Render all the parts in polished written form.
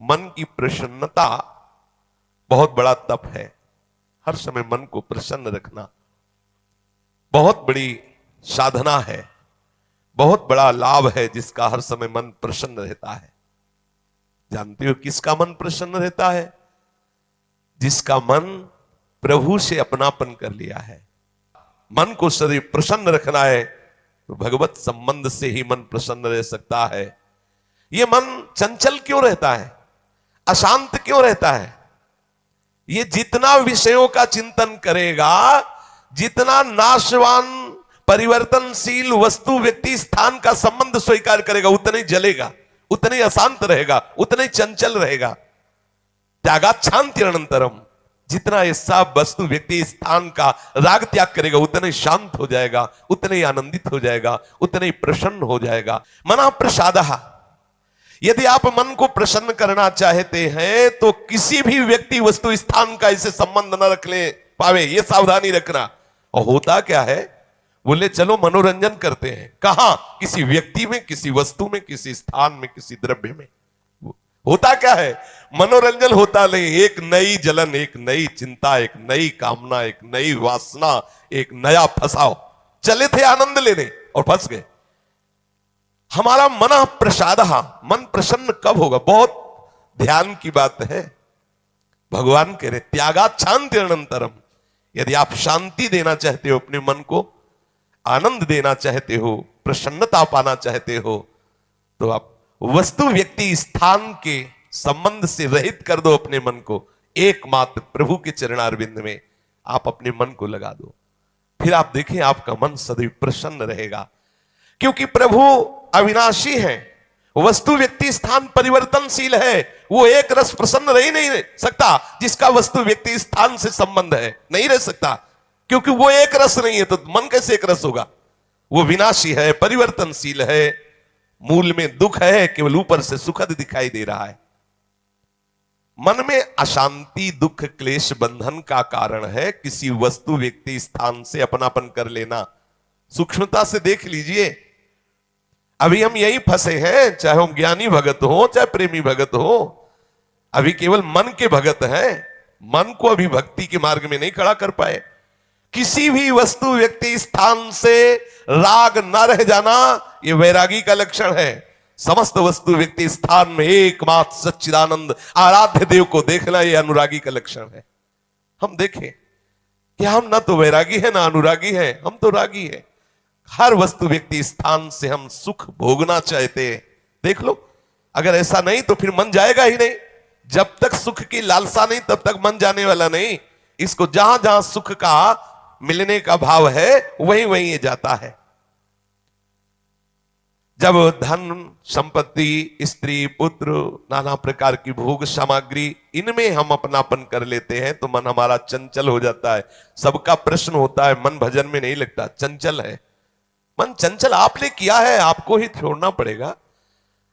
मन की प्रसन्नता बहुत बड़ा तप है। हर समय मन को प्रसन्न रखना बहुत बड़ी साधना है, बहुत बड़ा लाभ है जिसका हर समय मन प्रसन्न रहता है। जानते हो किसका मन प्रसन्न रहता है? जिसका मन प्रभु से अपनापन कर लिया है। मन को सदैव प्रसन्न रखना है तो भगवत संबंध से ही मन प्रसन्न रह सकता है। ये मन चंचल क्यों रहता है, अशांत क्यों रहता है? ये जितना विषयों का चिंतन करेगा, जितना नाशवान परिवर्तनशील वस्तु व्यक्ति स्थान का संबंध स्वीकार करेगा, उतना ही जलेगा, उतना ही अशांत रहेगा, उतना ही चंचल रहेगा। त्यागात शांति अनंतरम, जितना ये सब वस्तु व्यक्ति स्थान का राग त्याग करेगा उतना ही शांत हो जाएगा, उतना ही आनंदित हो जाएगा, उतना ही प्रसन्न हो जाएगा। मना प्रसादः, यदि आप मन को प्रसन्न करना चाहते हैं तो किसी भी व्यक्ति वस्तु स्थान का इसे संबंध न रख ले पावे, ये सावधानी रखना। और होता क्या है, बोले चलो मनोरंजन करते हैं, कहां? किसी व्यक्ति में, किसी वस्तु में, किसी स्थान में, किसी द्रव्य में। होता क्या है, मनोरंजन होता नहीं, एक नई जलन, एक नई चिंता, एक नई कामना, एक नई वासना, एक नया फसाव। चले थे आनंद लेने और फंस गए। हमारा मन प्रसादः, मन प्रसन्न कब होगा? बहुत ध्यान की बात है। भगवान कह रहे त्यागात शांति अनंतरम, यदि आप शांति देना चाहते हो अपने मन को, आनंद देना चाहते हो, प्रसन्नता पाना चाहते हो, तो आप वस्तु व्यक्ति स्थान के संबंध से रहित कर दो अपने मन को। एकमात्र प्रभु के चरणारविंद में आप अपने मन को लगा दो, फिर आप देखें आपका मन सदैव प्रसन्न रहेगा। क्योंकि प्रभु अविनाशी है, वस्तु व्यक्ति स्थान परिवर्तनशील है। वो एक रस प्रसन्न रह ही नहीं सकता जिसका वस्तु व्यक्ति स्थान से संबंध है, नहीं रह सकता। क्योंकि वो एक रस नहीं है तो मन कैसे एक रस होगा? वो विनाशी है, परिवर्तनशील है, मूल में दुख है, केवल ऊपर से सुखद दिखाई दे रहा है। मन में अशांति, दुख, क्लेश, बंधन का कारण है किसी वस्तु व्यक्ति स्थान से अपनापन कर लेना। सूक्ष्मता से देख लीजिए, अभी हम यही फंसे हैं, चाहे हम ज्ञानी भगत हो चाहे प्रेमी भगत हो, अभी केवल मन के भगत हैं, मन को अभी भक्ति के मार्ग में नहीं खड़ा कर पाए। किसी भी वस्तु व्यक्ति स्थान से राग न रह जाना ये वैरागी का लक्षण है। समस्त वस्तु व्यक्ति स्थान में एकमात्र सच्चिदानंद आराध्य देव को देखना ये अनुरागी का लक्षण है। हम देखें कि हम ना तो वैरागी है ना अनुरागी है, हम तो रागी है। हर वस्तु व्यक्ति स्थान से हम सुख भोगना चाहते हैं। देख लो, अगर ऐसा नहीं तो फिर मन जाएगा ही नहीं। जब तक सुख की लालसा नहीं तब तक मन जाने वाला नहीं। इसको जहां जहां सुख का मिलने का भाव है वहीं वहीं ये जाता है। जब धन, संपत्ति, स्त्री, पुत्र, नाना प्रकार की भोग सामग्री, इनमें हम अपनापन कर लेते हैं तो मन हमारा चंचल हो जाता है। सबका प्रश्न होता है, मन भजन में नहीं लगता, चंचल है मन। चंचल आपने किया है, आपको ही छोड़ना पड़ेगा।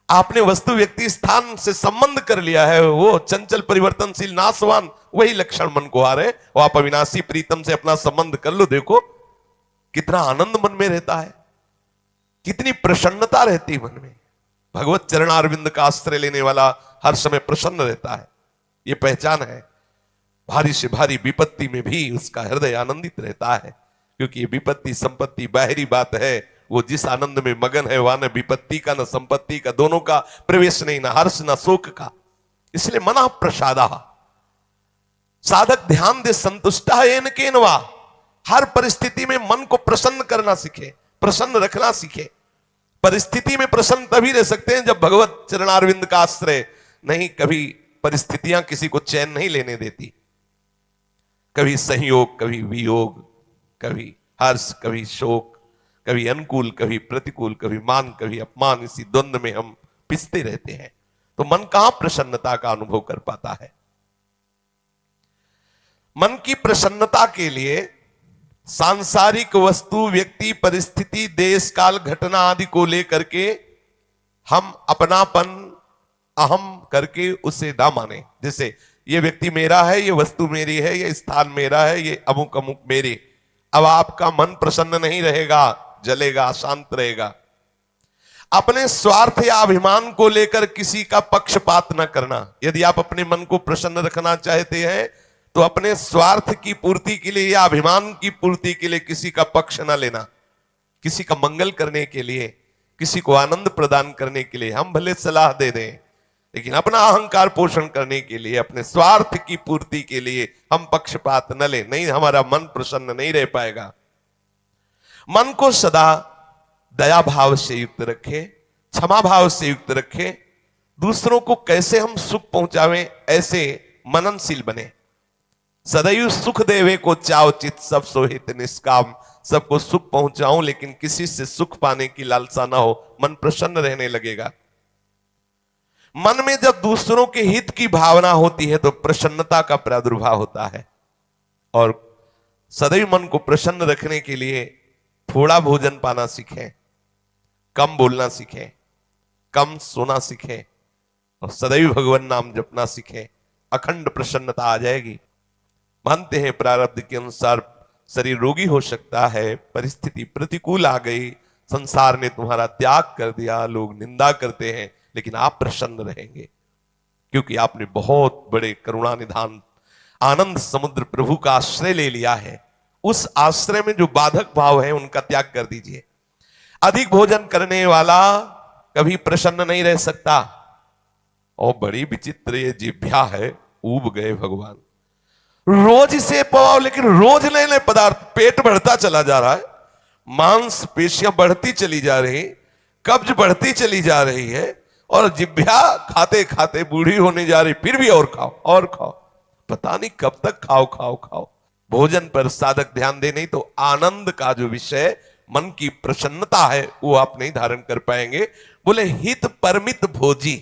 आपने वस्तु व्यक्ति स्थान से संबंध कर लिया है, वो चंचल परिवर्तनशील नाशवान वही लक्षण मन को आ रहे। वो आप अविनाशी प्रीतम से अपना संबंध कर लो, देखो कितना आनंद मन में रहता है, कितनी प्रसन्नता रहती है मन में। भगवत चरणारविंद का आश्रय लेने वाला हर समय प्रसन्न रहता है, ये पहचान है। भारी से भारी विपत्ति में भी उसका हृदय आनंदित रहता है, क्योंकि ये विपत्ति संपत्ति बाहरी बात है। वो जिस आनंद में मगन है वहां न विपत्ति का न संपत्ति का दोनों का प्रवेश नहीं, न हर्ष न शोक का। इसलिए मना प्रसादः, साधक ध्यान दे संतुष्टा येन केनवा। हर परिस्थिति में मन को प्रसन्न करना सीखे, प्रसन्न रखना सीखे। परिस्थिति में प्रसन्न तभी रह सकते हैं जब भगवत चरणारविंद का आश्रय नहीं। कभी परिस्थितियां किसी को चैन नहीं लेने देती, कभी संयोग, कभी वियोग, कभी हर्ष, कभी शोक, कभी अनुकूल, कभी प्रतिकूल, कभी मान, कभी अपमान, इसी द्वंद्व में हम पिसते रहते हैं। तो मन कहां प्रसन्नता का अनुभव कर पाता है? मन की प्रसन्नता के लिए सांसारिक वस्तु, व्यक्ति, परिस्थिति, देश काल, घटना आदि को लेकर के हम अपनापन, अहम करके उसे ना माने। जैसे ये व्यक्ति मेरा है, ये वस्तु मेरी है, ये स्थान मेरा है, ये अमुक अमुक मेरे। अब आपका मन प्रसन्न नहीं रहेगा, जलेगा, शांत रहेगा। अपने स्वार्थ या अभिमान को लेकर किसी का पक्षपात न करना। यदि आप अपने मन को प्रसन्न रखना चाहते हैं तो अपने स्वार्थ की पूर्ति के लिए या अभिमान की पूर्ति के लिए किसी का पक्ष न लेना। किसी का मंगल करने के लिए, किसी को आनंद प्रदान करने के लिए हम भले सलाह दे दें, लेकिन अपना अहंकार पोषण करने के लिए, अपने स्वार्थ की पूर्ति के लिए हम पक्षपात न लें, नहीं हमारा मन प्रसन्न नहीं रह पाएगा। मन को सदा दया भाव से युक्त रखें, क्षमा भाव से युक्त रखें। दूसरों को कैसे हम सुख पहुंचावें ऐसे मननशील बने। सदैव सुख देवे को चाव चित सब सोहित निष्काम। सबको सुख पहुंचाऊं लेकिन किसी से सुख पाने की लालसा ना हो, मन प्रसन्न रहने लगेगा। मन में जब दूसरों के हित की भावना होती है तो प्रसन्नता का प्रादुर्भाव होता है। और सदैव मन को प्रसन्न रखने के लिए थोड़ा भोजन पाना सीखें, कम बोलना सीखें, कम सोना सीखें और सदैव भगवान नाम जपना सीखें। अखंड प्रसन्नता आ जाएगी। मानते हैं प्रारब्ध के अनुसार शरीर रोगी हो सकता है, परिस्थिति प्रतिकूल आ गई, संसार ने तुम्हारा त्याग कर दिया, लोग निंदा करते हैं, लेकिन आप प्रसन्न रहेंगे क्योंकि आपने बहुत बड़े करुणा निधान आनंद समुद्र प्रभु का आश्रय ले लिया है। उस आश्रय में जो बाधक भाव है उनका त्याग कर दीजिए। अधिक भोजन करने वाला कभी प्रसन्न नहीं रह सकता। और बड़ी विचित्र ये जिह्वा है, ऊब गए भगवान। रोज इसे पवाओ लेकिन रोज नए नए पदार्थ, पेट बढ़ता चला जा रहा है, मांस पेशियां बढ़ती चली जा रही, कब्ज बढ़ती चली जा रही है और जिह्वा खाते खाते बूढ़ी होने जा रही, फिर भी और खाओ और खाओ। पता नहीं कब तक खाओ खाओ खाओ। भोजन पर साधक ध्यान दे, नहीं तो आनंद का जो विषय मन की प्रसन्नता है वो आप नहीं धारण कर पाएंगे। बोले हित परमित भोजी,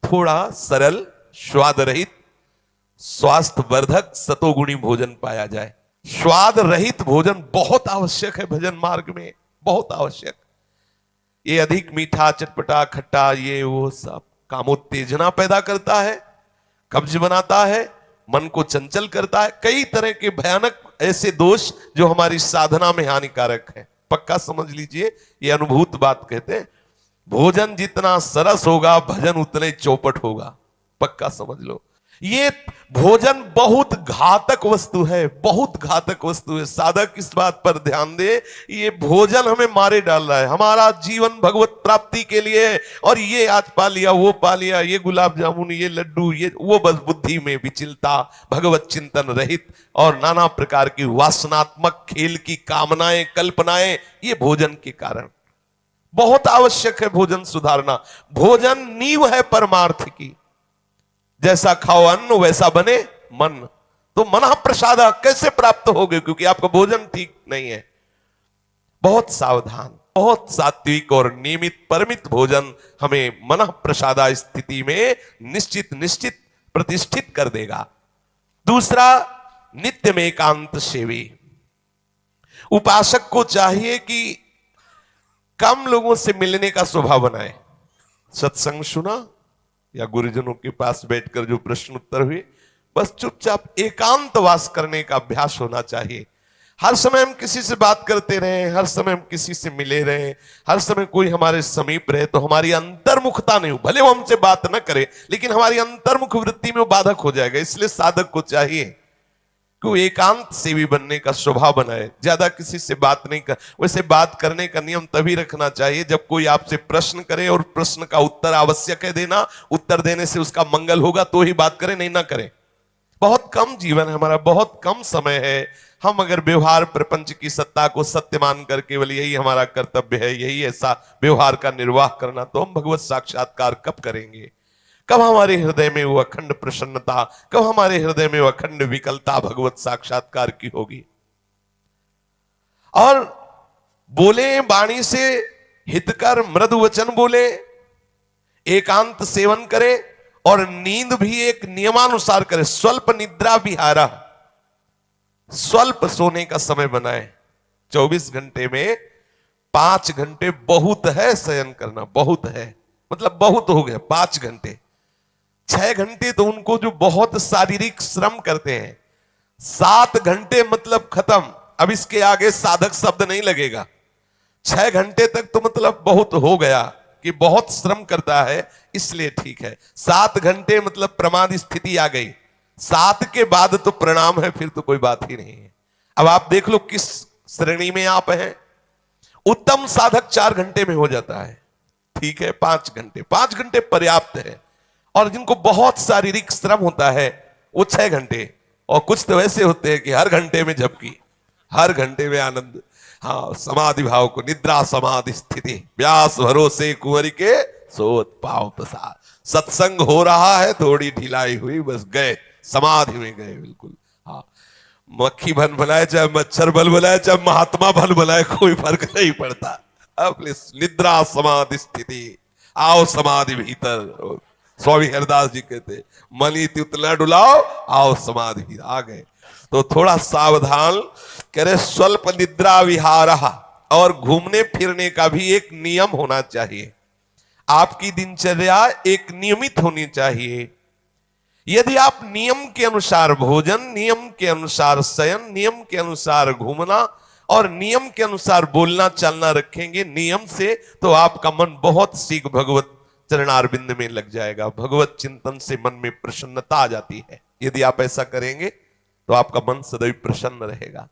थोड़ा सरल, स्वाद रहित, स्वास्थ्य वर्धक सतोगुणी भोजन पाया जाए। स्वाद रहित भोजन बहुत आवश्यक है भजन मार्ग में, बहुत आवश्यक। ये अधिक मीठा, चटपटा, खट्टा, ये वो सब कामोत्तेजना पैदा करता है, कब्ज बनाता है, मन को चंचल करता है। कई तरह के भयानक ऐसे दोष जो हमारी साधना में हानिकारक है। पक्का समझ लीजिए, ये अनुभूत बात कहते हैं। भोजन जितना सरस होगा भजन उतने चौपट होगा, पक्का समझ लो। ये भोजन बहुत घातक वस्तु है, बहुत घातक वस्तु है। साधक इस बात पर ध्यान दे, ये भोजन हमें मारे डाल रहा है। हमारा जीवन भगवत प्राप्ति के लिए है और ये आज पा लिया, वो पा लिया, ये गुलाब जामुन, ये लड्डू, ये वो, बस बुद्धि में विचलता, भगवत चिंतन रहित और नाना प्रकार की वासनात्मक खेल की कामनाएं, कल्पनाएं, ये भोजन के कारण। बहुत आवश्यक है भोजन सुधारना। भोजन नींव है परमार्थ की। जैसा खाओ अन्न वैसा बने मन। तो मन प्रसाद कैसे प्राप्त होगे, क्योंकि आपका भोजन ठीक नहीं है। बहुत सावधान, बहुत सात्विक और नियमित परमित भोजन हमें मन प्रसादा स्थिति में निश्चित निश्चित प्रतिष्ठित कर देगा। दूसरा, नित्य में एकांत सेवी। उपासक को चाहिए कि कम लोगों से मिलने का स्वभाव बनाए। सत्संग सुना या गुरुजनों के पास बैठकर जो प्रश्न उत्तर हुए, बस चुपचाप एकांतवास करने का अभ्यास होना चाहिए। हर समय हम किसी से बात करते रहे, हर समय हम किसी से मिले रहे, हर समय कोई हमारे समीप रहे, तो हमारी अंतर्मुखता नहीं हो। भले वो हमसे बात न करे लेकिन हमारी अंतर्मुख वृत्ति में वो बाधक हो जाएगा। इसलिए साधक को चाहिए कि वो एकांत सेवी बनने का स्वभाव बनाए, ज्यादा किसी से बात नहीं कर। वैसे बात करने का नियम तभी रखना चाहिए जब कोई आपसे प्रश्न करे और प्रश्न का उत्तर आवश्यक है देना, उत्तर देने से उसका मंगल होगा तो ही बात करें, नहीं ना करें। बहुत कम जीवन है हमारा, बहुत कम समय है। हम अगर व्यवहार प्रपंच की सत्ता को सत्य मानकर केवल यही हमारा कर्तव्य है, यही ऐसा व्यवहार का निर्वाह करना, तो हम भगवत साक्षात्कार कब करेंगे? कब हमारे हृदय में वो अखंड प्रसन्नता, कब हमारे हृदय में वो अखंड विकलता भगवत साक्षात्कार की होगी? और बोले वाणी से हितकर मृदु वचन बोले, एकांत सेवन करे और नींद भी एक नियमानुसार करे। स्वल्प निद्रा विहारा, स्वल्प सोने का समय बनाए। 24 घंटे में 5 घंटे बहुत है शयन करना, बहुत है, मतलब बहुत हो गया 5 घंटे। 6 घंटे तो उनको जो बहुत शारीरिक श्रम करते हैं, 7 घंटे मतलब खत्म। अब इसके आगे साधक शब्द नहीं लगेगा। 6 घंटे तक तो मतलब बहुत हो गया कि बहुत श्रम करता है, इसलिए ठीक है। 7 घंटे मतलब प्रमाद स्थिति आ गई, 7 के बाद तो प्रणाम है, फिर तो कोई बात ही नहीं है। अब आप देख लो किस श्रेणी में आप हैं। उत्तम साधक 4 घंटे में हो जाता है, ठीक है। 5 घंटे पर्याप्त है। और जिनको बहुत शारीरिक श्रम होता है वो 6 घंटे, और कुछ तो ऐसे होते हैं कि हर घंटे में झपकी, हर घंटे में आनंद। हाँ, समाधि भाव को निद्रा समाधि स्थिति, व्यास भरोसे कुंवरी के सोत पाव प्रसाद। सत्संग हो रहा है, थोड़ी ढिलाई हुई, बस गए समाधि में गए बिल्कुल। हाँ, मक्खी भन बनाए चाहे मच्छर बल बनाए चाहे महात्मा भन बनाए, कोई फर्क नहीं पड़ता। अपने निद्रा समाधि स्थिति, आओ समाधि भीतर। स्वामी हरदास जी कहते मनी त्युत न डुलाओ, आओ समाधि। आ गए तो थोड़ा सावधान करे। स्वल्प निद्रा विहारा, और घूमने फिरने का भी एक नियम होना चाहिए। आपकी दिनचर्या एक नियमित होनी चाहिए। यदि आप नियम के अनुसार भोजन, नियम के अनुसार शयन, नियम के अनुसार घूमना और नियम के अनुसार बोलना चलना रखेंगे नियम से, तो आपका मन बहुत शीघ्र भगवत चरणारविंद में लग जाएगा। भगवत चिंतन से मन में प्रसन्नता आ जाती है। यदि आप ऐसा करेंगे तो आपका मन सदैव प्रसन्न रहेगा।